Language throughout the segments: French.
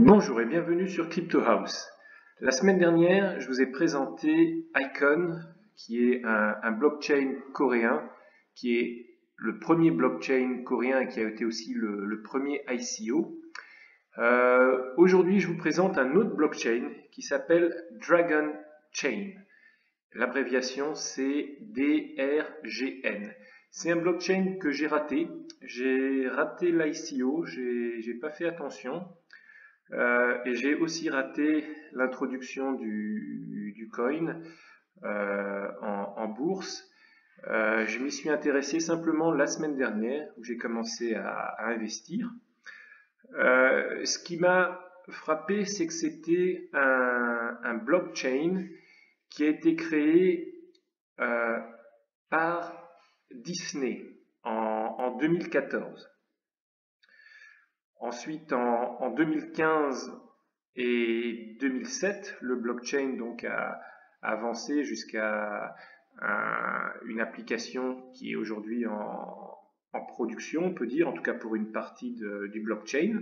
Bonjour et bienvenue sur Crypto House. La semaine dernière, je vous ai présenté Icon, qui est un blockchain coréen, qui est le premier blockchain coréen et qui a été aussi le premier ICO. Aujourd'hui, je vous présente un autre blockchain qui s'appelle Dragon Chain. L'abréviation, c'est DRGN. C'est un blockchain que j'ai raté. J'ai raté l'ICO, j'ai pas fait attention. Et j'ai aussi raté l'introduction du coin en bourse. Je m'y suis intéressé simplement la semaine dernière où j'ai commencé à investir. Ce qui m'a frappé, c'est que c'était un blockchain qui a été créé par Disney en 2014. Ensuite, en 2015 et 2007, le blockchain donc a avancé jusqu'à une application qui est aujourd'hui en production, on peut dire, en tout cas pour une partie du blockchain.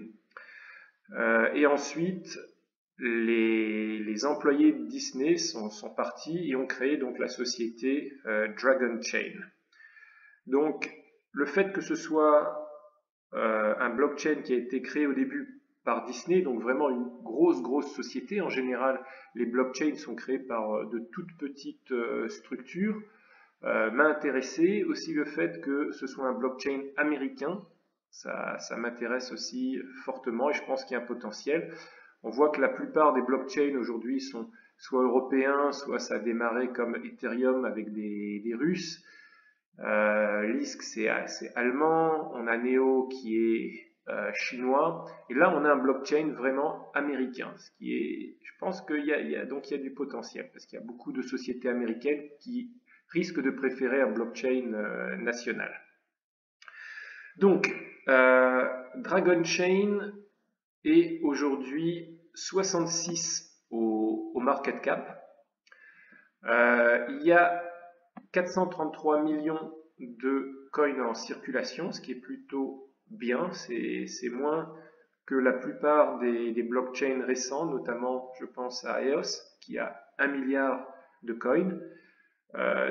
Et ensuite, les employés de Disney sont partis et ont créé donc la société Dragon Chain. Donc, le fait que ce soit un blockchain qui a été créé au début par Disney, donc vraiment une grosse société. En général, les blockchains sont créés par de toutes petites structures. M'a intéressé aussi le fait que ce soit un blockchain américain. Ça m'intéresse aussi fortement et je pense qu'il y a un potentiel. On voit que la plupart des blockchains aujourd'hui sont soit européens, soit ça a démarré comme Ethereum avec des Russes. Lisk c'est allemand, on a Neo qui est chinois, et là on a un blockchain vraiment américain, ce qui est, je pense qu'il y a du potentiel, parce qu'il y a beaucoup de sociétés américaines qui risquent de préférer un blockchain national. Donc, Dragon Chain est aujourd'hui 66 au market cap. Il y a 433 millions de coins en circulation, ce qui est plutôt bien, c'est moins que la plupart des blockchains récents, notamment je pense à EOS qui a 1 milliard de coins,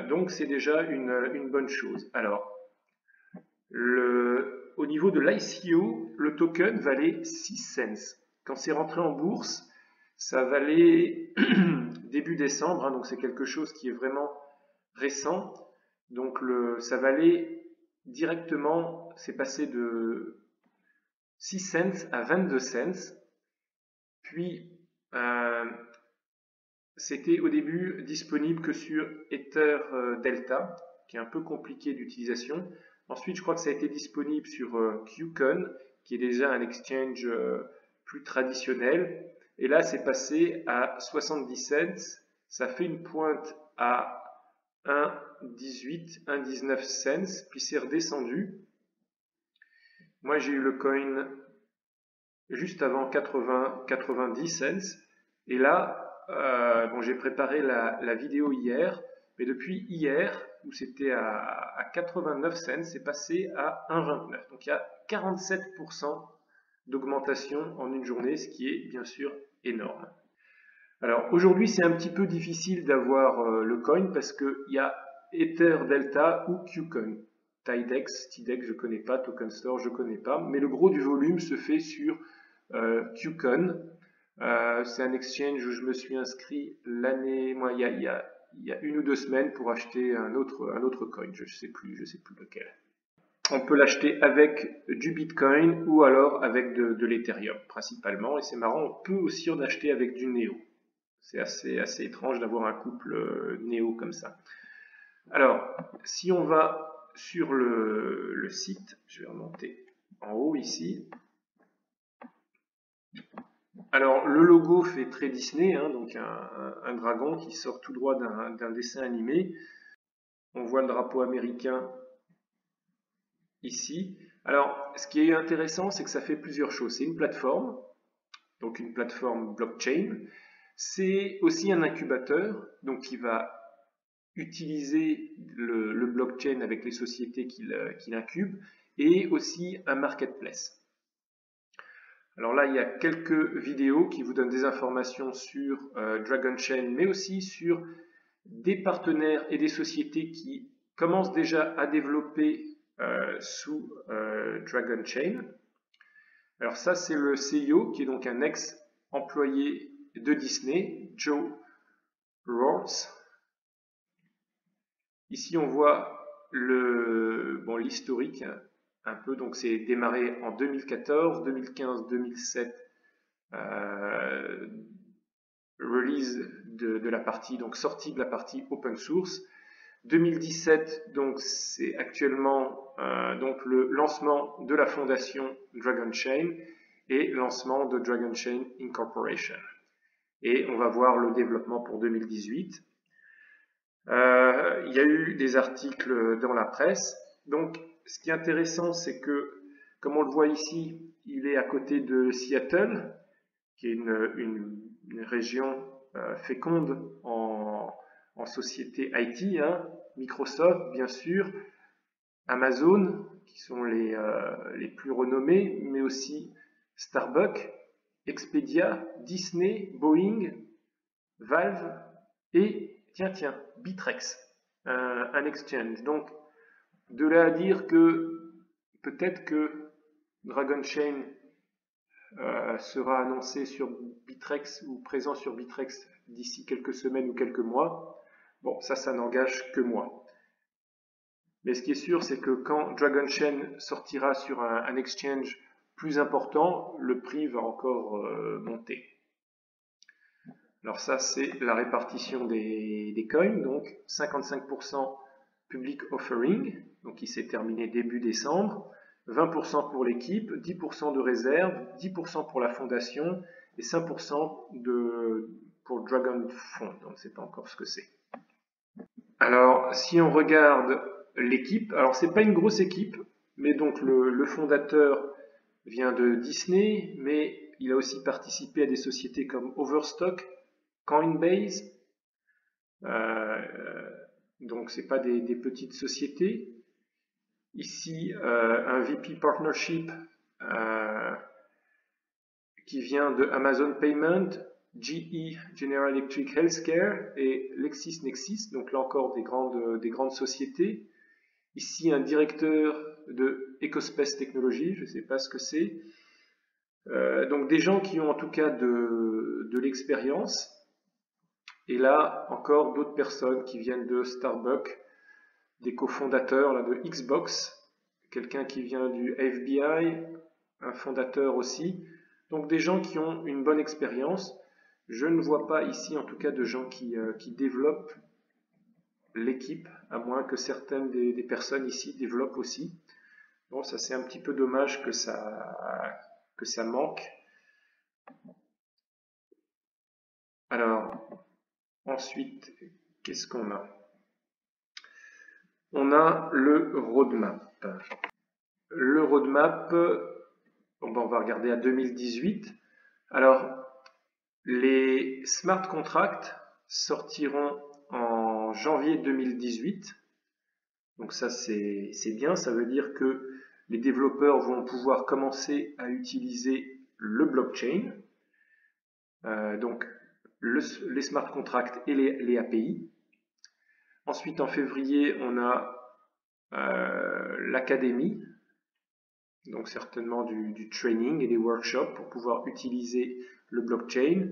donc c'est déjà une bonne chose. Alors, au niveau de l'ICO, le token valait 6 cents. Quand c'est rentré en bourse, ça valait début décembre, hein, donc c'est quelque chose qui est vraiment récent. Donc ça valait directement, c'est passé de 6 cents à 22 cents. Puis c'était au début disponible que sur Ether Delta, qui est un peu compliqué d'utilisation. Ensuite, je crois que ça a été disponible sur KuCoin, qui est déjà un exchange plus traditionnel. Et là, c'est passé à 70 cents. Ça fait une pointe à 1,18, 1,19 cents, puis c'est redescendu. Moi, j'ai eu le coin juste avant 90 cents. Et là, bon, j'ai préparé la vidéo hier, mais depuis hier, où c'était à 89 cents, c'est passé à 1,29. Donc il y a 47% d'augmentation en une journée, ce qui est bien sûr énorme. Alors aujourd'hui, c'est un petit peu difficile d'avoir le coin parce qu'il y a Ether Delta ou KuCoin. Tidex, je ne connais pas, Token Store, je ne connais pas, mais le gros du volume se fait sur KuCoin. C'est un exchange où je me suis inscrit l'année, moi il y a 1 ou 2 semaines pour acheter un autre coin, je sais plus lequel. On peut l'acheter avec du Bitcoin ou alors avec de l'Ethereum principalement, et c'est marrant, on peut aussi en acheter avec du Neo. C'est assez étrange d'avoir un couple Neo comme ça. Alors, si on va sur le site, je vais remonter en haut ici. Alors, le logo fait très Disney, hein, donc un dragon qui sort tout droit d'un dessin animé. On voit le drapeau américain ici. Alors, ce qui est intéressant, c'est que ça fait plusieurs choses. C'est une plateforme, donc une plateforme blockchain. C'est aussi un incubateur, donc qui va utiliser le blockchain avec les sociétés qu'il incube, et aussi un marketplace. Alors là, il y a quelques vidéos qui vous donnent des informations sur Dragon Chain, mais aussi sur des partenaires et des sociétés qui commencent déjà à développer sous Dragon Chain. Alors ça, c'est le CEO, qui est donc un ex-employé de Disney, Joe Roarth. Ici, on voit l'historique un peu. Donc c'est démarré en 2014, 2015, 2007, release de la partie, donc sortie de la partie open source. 2017, donc c'est actuellement donc le lancement de la fondation Dragon Chain et lancement de Dragon Chain Incorporation. Et on va voir le développement pour 2018. Il y a eu des articles dans la presse. Donc, ce qui est intéressant, c'est que, comme on le voit ici, il est à côté de Seattle, qui est une région féconde en société IT, hein. Microsoft, bien sûr, Amazon, qui sont les plus renommés, mais aussi Starbucks, Expedia, Disney, Boeing, Valve et, tiens, Bitrex, un exchange. Donc, de là à dire que peut-être que Dragon Chain sera annoncé sur Bitrex ou présent sur Bitrex d'ici quelques semaines ou quelques mois, bon, ça n'engage que moi. Mais ce qui est sûr, c'est que quand Dragon Chain sortira sur un exchange plus important, le prix va encore monter. Alors ça, c'est la répartition des coins, donc 55% public offering, donc qui s'est terminé début décembre, 20% pour l'équipe, 10% de réserve, 10% pour la fondation et 5% pour Dragon Fund, donc c'est pas encore ce que c'est. Alors, si on regarde l'équipe, alors c'est pas une grosse équipe, mais donc le fondateur vient de Disney, mais il a aussi participé à des sociétés comme Overstock, Coinbase, donc c'est pas des petites sociétés. Ici, un VP Partnership qui vient de Amazon Payment, GE, General Electric Healthcare et LexisNexis, donc là encore des grandes sociétés. Ici, un directeur de EcoSpace Technologies, je ne sais pas ce que c'est. Donc des gens qui ont en tout cas de l'expérience. Et là, encore d'autres personnes qui viennent de Starbucks, des cofondateurs là, de Xbox, quelqu'un qui vient du FBI, un fondateur aussi. Donc des gens qui ont une bonne expérience. Je ne vois pas ici en tout cas de gens qui développent l'équipe, à moins que certaines des personnes ici développent aussi. Bon, ça c'est un petit peu dommage que ça manque. Alors, ensuite, qu'est-ce qu'on a? On a le roadmap. Le roadmap, on va regarder à 2018. Alors, les smart contracts sortiront en janvier 2018. Donc ça, c'est bien. Ça veut dire que les développeurs vont pouvoir commencer à utiliser le blockchain. Donc, les smart contracts et les API. Ensuite, en février, on a l'académie, donc certainement du training et des workshops pour pouvoir utiliser le blockchain.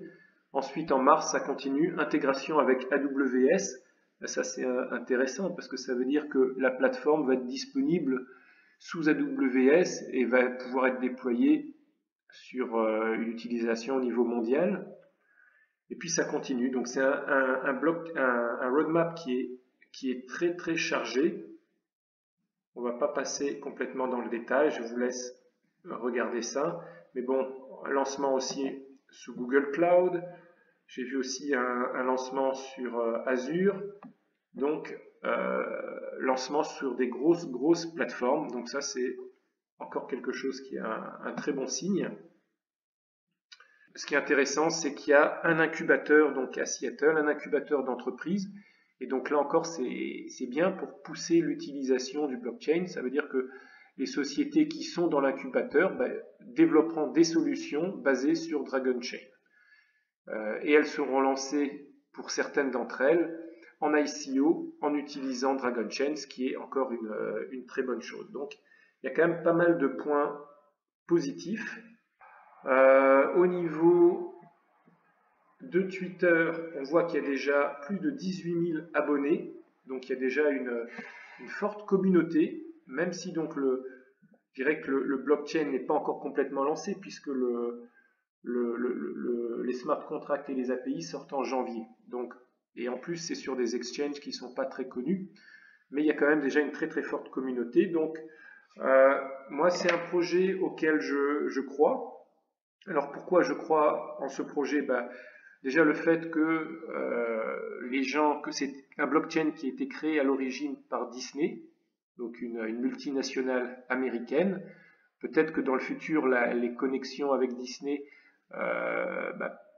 Ensuite, en mars, ça continue, intégration avec AWS. Ça, c'est intéressant parce que ça veut dire que la plateforme va être disponible sous AWS et va pouvoir être déployée sur une utilisation au niveau mondial. Et puis ça continue. Donc c'est un roadmap qui est très très chargé. On ne va pas passer complètement dans le détail, je vous laisse regarder ça. Mais bon, un lancement aussi sous Google Cloud. J'ai vu aussi un lancement sur Azure. Donc, lancement sur des grosses plateformes. Donc ça, c'est encore quelque chose qui est un très bon signe. Ce qui est intéressant, c'est qu'il y a un incubateur donc à Seattle, un incubateur d'entreprise. Et donc là encore, c'est bien pour pousser l'utilisation du blockchain. Ça veut dire que les sociétés qui sont dans l'incubateur développeront des solutions basées sur Dragon Chain. Et elles seront lancées, pour certaines d'entre elles, en ICO en utilisant Dragon Chain, ce qui est encore une très bonne chose. Donc, il y a quand même pas mal de points positifs. Au niveau de Twitter, on voit qu'il y a déjà plus de 18 000 abonnés, donc il y a déjà une forte communauté, même si donc je dirais que le blockchain n'est pas encore complètement lancé, puisque les smart contracts et les API sortent en janvier. Donc, et en plus, c'est sur des exchanges qui ne sont pas très connus, mais il y a quand même déjà une très très forte communauté. Donc, moi, c'est un projet auquel je crois. Alors, pourquoi je crois en ce projet? Déjà, le fait que que c'est un blockchain qui a été créé à l'origine par Disney, donc une multinationale américaine. Peut-être que dans le futur, les connexions avec Disney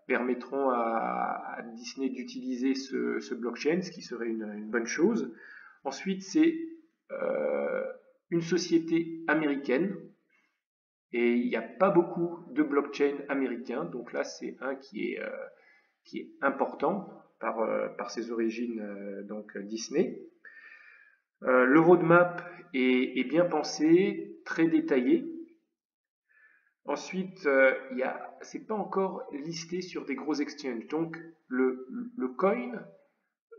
permettront à Disney d'utiliser ce blockchain, ce qui serait une bonne chose. Ensuite, c'est une société américaine, et il n'y a pas beaucoup de blockchains américains, donc là c'est un qui est important par ses origines, donc Disney. Le roadmap est bien pensé, très détaillé. Ensuite, c'est pas encore listé sur des gros exchanges, donc le coin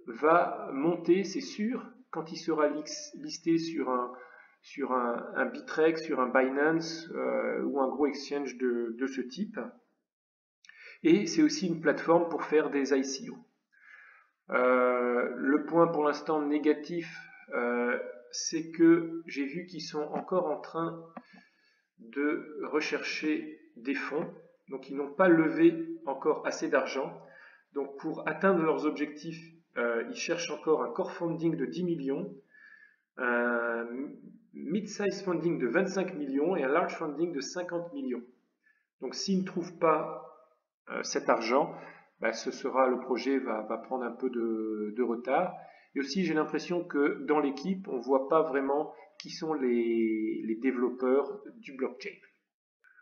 va monter, c'est sûr, quand il sera listé sur un Bittrex, sur un Binance ou un gros exchange de ce type. Et c'est aussi une plateforme pour faire des ICO. Le point pour l'instant négatif, c'est que j'ai vu qu'ils sont encore en train de rechercher des fonds, donc ils n'ont pas levé encore assez d'argent. Donc pour atteindre leurs objectifs, ils cherchent encore un core funding de 10 millions, un mid-size funding de 25 millions et un large funding de 50 millions. Donc s'ils ne trouvent pas cet argent, le projet va prendre un peu de retard. Et aussi, j'ai l'impression que dans l'équipe, on ne voit pas vraiment qui sont les développeurs du blockchain.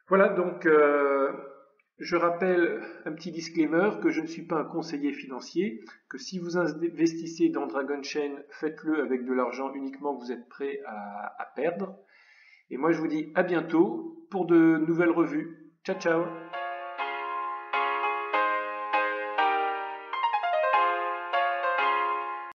Voilà, donc je rappelle un petit disclaimer que je ne suis pas un conseiller financier, que si vous investissez dans Dragon Chain, faites-le avec de l'argent uniquement que vous êtes prêt à perdre. Et moi, je vous dis à bientôt pour de nouvelles revues. Ciao, ciao!